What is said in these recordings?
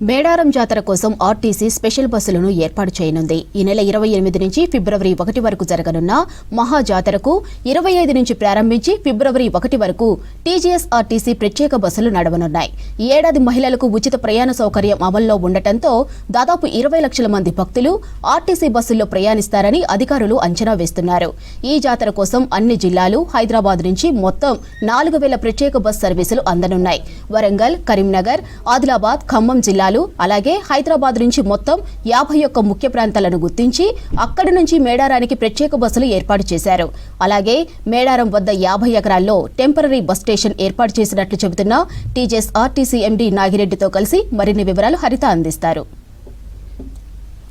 మేడారం జాతర కోసం RTC special బస్సులను ఏర్పాటు చేయనుంది. ఈ నెల 28 నుంచి ఫిబ్రవరి 1 వరకు జరగనున్న మహా జాతరకు 25 నుంచి ప్రారంభించి ఫిబ్రవరి 1 వరకు టీజీఎస్ ఆర్టీసీ ప్రత్యేక బస్సులు నడవనున్నాయి. ఈ ఏడాది మహిళలకు ఉచిత ప్రయాణ సౌకర్యం అమల్లో ఉండటంతో దాదాపు 20 లక్షల మంది భక్తులు ఆర్టీసీ బస్సుల్లో ప్రయాణిస్తారని అధికారులు అంచనా వేస్తున్నారు. ఈ జాతర కోసం అన్ని జిల్లాలు, హైదరాబాద్ నుంచి మొత్తం 4000 ప్రత్యేక బస్ సర్వీసులు అందనున్నాయి. వరంగల్, కరీంనగర్, ఆదిలాబాద్, ఖమ్మం జిల్లా అలాగే హైదరాబాద్ నుంచి మొత్తం 51 ముఖ్య ప్రాంతాలను గుర్తించి అక్కడి నుంచి మేడారానికి ప్రత్యేక బస్సులు ఏర్పాటు చేశారు. అలాగే మేడారం వద్ద 50 ఎకరాల్లో టెంపరరీ బస్ స్టేషన్ ఏర్పాటు చేసినట్లు చెబుతున్న టీజీఎస్ ఆర్టీసీ ఎండీ నాగిరెడ్డితో కలిసి మరిన్ని వివరాలు హరిత అందిస్తారు.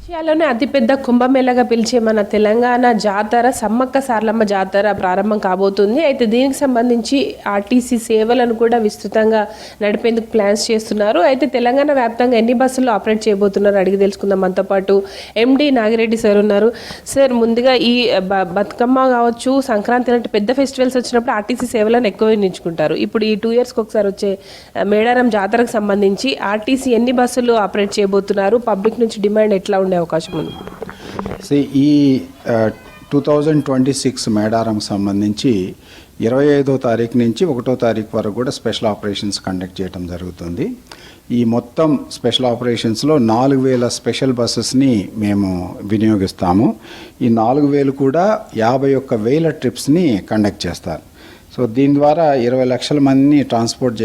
ఏషియాలోనే అతిపెద్ద కుంభమేళగా పిలిచే మన తెలంగాణ జాతర సమ్మక్క సారలమ్మ జాతర ప్రారంభం కాబోతుంది. అయితే దీనికి సంబంధించి ఆర్టీసీ సేవలను కూడా విస్తృతంగా నడిపేందుకు ప్లాన్స్ చేస్తున్నారు. అయితే తెలంగాణ వ్యాప్తంగా ఎన్ని బస్సులు ఆపరేట్ చేయబోతున్నారు అడిగి తెలుసుకుందాం. మనతో పాటు ఎండీ నాగిరెడ్డి సార్ ఉన్నారు. సార్, ముందుగా ఈ బతుకమ్మ కావచ్చు, సంక్రాంతి లాంటి పెద్ద ఫెస్టివల్స్ వచ్చినప్పుడు ఆర్టీసీ సేవలను ఎక్కువ వినియోగించుకుంటారు. ఇప్పుడు ఈ 2 yearsకి ఒకసారి వచ్చే మేడారం జాతరకు సంబంధించి ఆర్టీసీ ఎన్ని బస్సులు ఆపరేట్ చేయబోతున్నారు? పబ్లిక్ నుంచి డిమాండ్ ఎట్లా ఉండే అవకాశం ఉంది? ఈ 2026 మేడారంకి సంబంధించి 25వ తారీఖు నుంచి 1వ తారీఖు వరకు కూడా స్పెషల్ ఆపరేషన్స్ కండక్ట్ చేయడం జరుగుతుంది. ఈ మొత్తం స్పెషల్ ఆపరేషన్స్లో 4000 స్పెషల్ బస్సెస్ని మేము వినియోగిస్తాము. ఈ 4000 కూడా 51,000 ట్రిప్స్ని కండక్ట్ చేస్తారు. సో దీని ద్వారా 20 లక్షల మందిని ట్రాన్స్పోర్ట్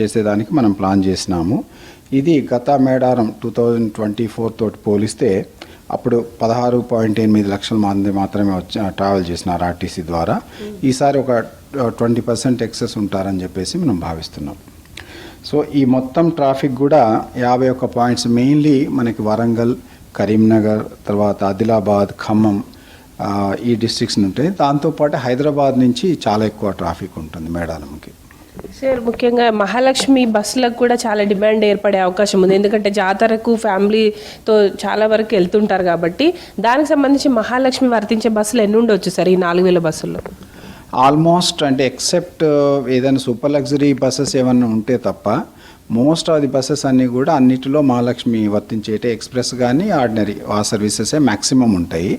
చేసేదానికి మనం ప్లాన్ చేసినాము. ఇది గత మేడారం 2024 తోటి పోలిస్తే అప్పుడు 16.8 లక్షల మంది మాత్రమే ట్రావెల్ చేసినారు ఆర్టీసీ ద్వారా. ఈసారి ఒక 20% ఎక్సెస్ ఉంటారని చెప్పేసి మనం భావిస్తున్నాం. సో ఈ మొత్తం ట్రాఫిక్ కూడా 51 పాయింట్స్ మెయిన్లీ మనకి వరంగల్, కరీంనగర్, తర్వాత ఆదిలాబాద్, ఖమ్మం ఈ డిస్ట్రిక్ట్స్ ఉంటాయి. దాంతోపాటు హైదరాబాద్ నుంచి చాలా ఎక్కువ ట్రాఫిక్ ఉంటుంది మేడారంకి. సార్, ముఖ్యంగా మహాలక్ష్మి బస్సులకు కూడా చాలా డిమాండ్ ఏర్పడే అవకాశం ఉంది. ఎందుకంటే జాతరకు ఫ్యామిలీతో చాలా వరకు వెళ్తుంటారు కాబట్టి దానికి సంబంధించి మహాలక్ష్మి వర్తించే బస్సులు ఎన్ని ఉండొచ్చు సార్ ఈ 4000 బస్సుల్లో? ఆల్మోస్ట్ అంటే ఎక్సెప్ట్ ఏదైనా సూపర్ లగ్జరీ బస్సెస్ ఏమన్నా ఉంటే తప్ప మోస్ట్ ఆఫ్ ది బస్సెస్ అన్నీ కూడా అన్నిటిలో మహాలక్ష్మి వర్తించేటే ఎక్స్ప్రెస్ కానీ ఆర్డినరీ ఆ సర్వీసెసే మ్యాక్సిమం ఉంటాయి.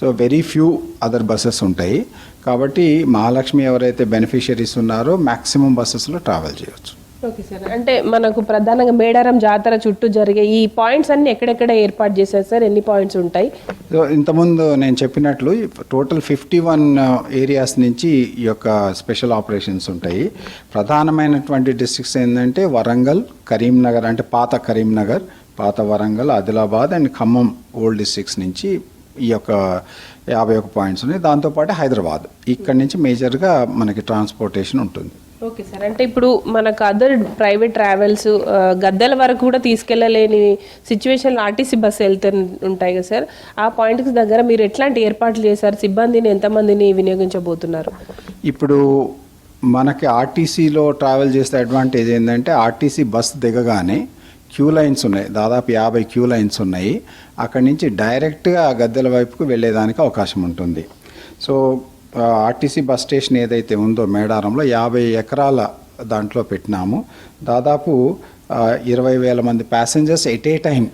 So very few other buses ఉంటాయి. కాబట్టి మహాలక్ష్మి ఎవరైతే బెనిఫిషియరీస్ ఉన్నారో మ్యాక్సిమం బస్సెస్లో ట్రావెల్ చేయవచ్చు. ఓకే సార్, అంటే మనకు ప్రధానంగా మేడారం జాతర చుట్టూ జరిగే ఈ పాయింట్స్ అన్ని ఎక్కడెక్కడ ఏర్పాటు చేశారు సార్? ఎన్ని పాయింట్స్ ఉంటాయి? సో ఇంతకుముందు నేను చెప్పినట్లు టోటల్ 51 ఏరియాస్ నుంచి ఈ యొక్క స్పెషల్ ఆపరేషన్స్ ఉంటాయి. ప్రధానమైనటువంటి డిస్ట్రిక్ట్స్ ఏంటంటే వరంగల్, కరీంనగర్ అంటే పాత కరీంనగర్, పాత Warangal, Adilabad and Khammam old districts నుంచి ఈ యొక్క 51 పాయింట్స్ ఉన్నాయి. దాంతోపాటు హైదరాబాద్ ఇక్కడి నుంచి మేజర్గా మనకి ట్రాన్స్పోర్టేషన్ ఉంటుంది. ఓకే సార్, అంటే ఇప్పుడు మనకు అదర్ ప్రైవేట్ ట్రావెల్స్ గద్దెల వరకు కూడా తీసుకెళ్ళలేని సిచ్యువేషన్లో ఆర్టీసీ బస్సు వెళ్తూ ఉంటాయి కదా సార్, ఆ పాయింట్కి దగ్గర మీరు ఎట్లాంటి ఏర్పాట్లు చేశారు? సిబ్బందిని ఎంతమందిని వినియోగించబోతున్నారు? ఇప్పుడు మనకి ఆర్టీసీలో ట్రావెల్ చేసే అడ్వాంటేజ్ ఏంటంటే ఆర్టీసీ బస్ దిగగానే క్యూ లైన్స్ ఉన్నాయి, దాదాపు 50 క్యూ లైన్స్ ఉన్నాయి. అక్కడి నుంచి డైరెక్ట్గా గద్దెల వైపుకు వెళ్ళేదానికి అవకాశం ఉంటుంది. సో ఆర్టీసీ బస్ స్టేషన్ ఏదైతే ఉందో మేడారంలో 50 ఎకరాల దాంట్లో పెట్టినాము. దాదాపు 20,000 మంది ప్యాసింజర్స్ ఎట్ ఏ టైం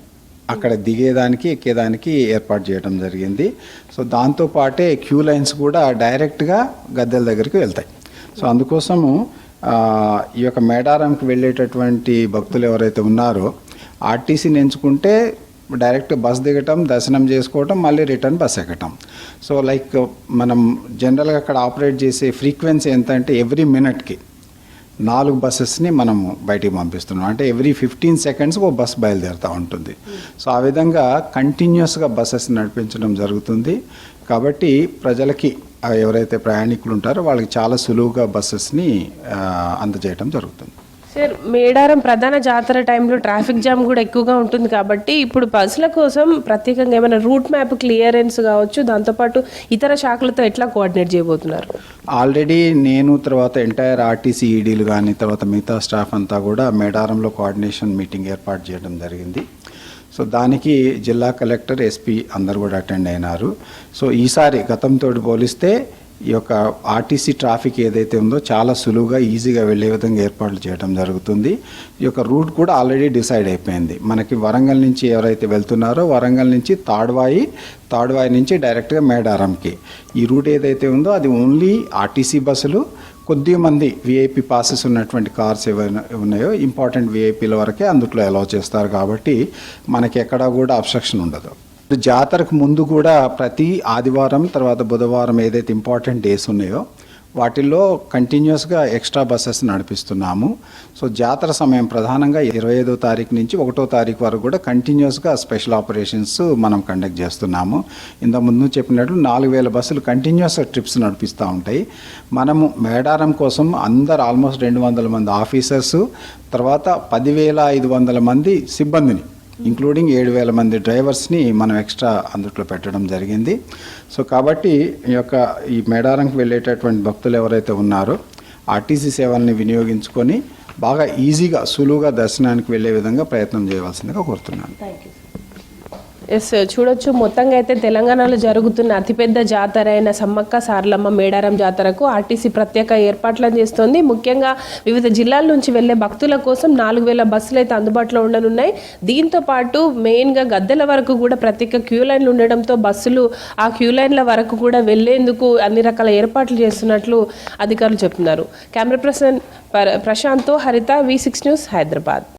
అక్కడ దిగేదానికి ఎక్కేదానికి ఏర్పాటు చేయడం జరిగింది. సో దాంతోపాటే క్యూ లైన్స్ కూడా డైరెక్ట్గా గద్దెల దగ్గరికి వెళ్తాయి. సో అందుకోసము ఈ యొక్క మేడారంకి వెళ్ళేటటువంటి భక్తులు ఎవరైతే ఉన్నారో ఆర్టీసీని ఎంచుకుంటే డైరెక్ట్ బస్ దిగటం, దర్శనం చేసుకోవటం, మళ్ళీ రిటర్న్ బస్ ఎక్కటం. సో లైక్ మనం జనరల్గా అక్కడ ఆపరేట్ చేసే ఫ్రీక్వెన్సీ ఎంత అంటే ఎవ్రీ మినిట్కి 4 బస్సెస్ని మనము బయటికి పంపిస్తున్నాం. అంటే ఎవ్రీ 15 seconds ఒక బస్ బయలుదేరుతూ ఉంటుంది. సో ఆ విధంగా కంటిన్యూస్గా బస్సెస్ నడిపించడం జరుగుతుంది. కాబట్టి ప్రజలకి ఎవరైతే ప్రయాణికులు ఉంటారో వాళ్ళకి చాలా సులువుగా బస్సెస్ని అందజేయడం జరుగుతుంది. సార్, మేడారం ప్రధాన జాతర టైంలో ట్రాఫిక్ జామ్ కూడా ఎక్కువగా ఉంటుంది కాబట్టి ఇప్పుడు బస్సుల కోసం ప్రత్యేకంగా ఏమైనా రూట్ మ్యాప్ క్లియరెన్స్ కావచ్చు, దాంతోపాటు ఇతర శాఖలతో ఎట్లా కోఆర్డినేట్ చేయబోతున్నారు? ఆల్రెడీ నేను తర్వాత ఎంటైర్ ఆర్టీసీ ఈడీలు కానీ తర్వాత మిగతా స్టాఫ్ అంతా కూడా మేడారంలో కోఆర్డినేషన్ మీటింగ్ ఏర్పాటు చేయడం జరిగింది. సో దానికి జిల్లా కలెక్టర్, ఎస్పీ అందరు కూడా అటెండ్ అయినారు. సో ఈసారి గతంతో పోలిస్తే ఈ యొక్క ఆర్టీసీ ట్రాఫిక్ ఏదైతే ఉందో చాలా సులువుగా ఈజీగా వెళ్ళే విధంగా ఏర్పాట్లు చేయడం జరుగుతుంది. ఈ యొక్క రూట్ కూడా ఆల్రెడీ డిసైడ్ అయిపోయింది. మనకి వరంగల్ నుంచి ఎవరైతే వెళ్తున్నారో వరంగల్ నుంచి తాడ్వాయి నుంచి డైరెక్ట్గా మేడారంకి ఈ రూట్ ఏదైతే ఉందో అది ఓన్లీ ఆర్టీసీ బస్సులు, కొద్ది మంది విఐపి పాసెస్ ఉన్నటువంటి కార్స్ ఏవైనా ఉన్నాయో ఇంపార్టెంట్ విఐపీల వరకే అందుట్లో అలౌ చేస్తారు. కాబట్టి మనకి ఎక్కడా కూడా అబ్స్ట్రక్షన్ ఉండదు. జాతరకు ముందు కూడా ప్రతి ఆదివారం తర్వాత బుధవారం ఏదైతే ఇంపార్టెంట్ డేస్ ఉన్నాయో వాటిల్లో కంటిన్యూస్గా ఎక్స్ట్రా బస్సెస్ నడిపిస్తున్నాము. సో జాతర సమయం ప్రధానంగా 25వ తారీఖు నుంచి 1వ తారీఖు వరకు కూడా కంటిన్యూస్గా స్పెషల్ ఆపరేషన్స్ మనం కండక్ట్ చేస్తున్నాము. ఇంతకుముందు చెప్పినట్లు 4000 బస్సులు కంటిన్యూస్గా ట్రిప్స్ నడిపిస్తూ ఉంటాయి. మనము మేడారం కోసం అందరు ఆల్మోస్ట్ 200 మంది ఆఫీసర్సు, తర్వాత 10,500 మంది సిబ్బందిని ఇంక్లూడింగ్ 7,000 మంది డ్రైవర్స్ని మనం ఎక్స్ట్రా అందుట్లో పెట్టడం జరిగింది. సో కాబట్టి ఈ మేడారంకి వెళ్ళేటటువంటి భక్తులు ఎవరైతే ఉన్నారో ఆర్టీసీ సేవల్ని వినియోగించుకొని బాగా ఈజీగా సులువుగా దర్శనానికి వెళ్ళే విధంగా ప్రయత్నం చేయవలసిందిగా కోరుతున్నాను. ఎస్, చూడొచ్చు మొత్తంగా అయితే తెలంగాణలో జరుగుతున్న అతిపెద్ద జాతర అయిన సమ్మక్క సారలమ్మ మేడారం జాతరకు ఆర్టీసీ ప్రత్యేక ఏర్పాట్లను చేస్తోంది. ముఖ్యంగా వివిధ జిల్లాల నుంచి వెళ్లే భక్తుల కోసం 4,000 బస్సులు అయితే అందుబాటులో ఉండనున్నాయి. దీంతో పాటు మెయిన్గా గద్దెల వరకు కూడా ప్రత్యేక క్యూ లైన్లు ఉండడంతో బస్సులు ఆ క్యూ లైన్ల వరకు కూడా వెళ్లేందుకు అన్ని రకాల ఏర్పాట్లు చేస్తున్నట్లు అధికారులు చెప్తున్నారు. కెమెరా పర్సన్ ప్రశాంత్తో హరిత, V6 న్యూస్, హైదరాబాద్.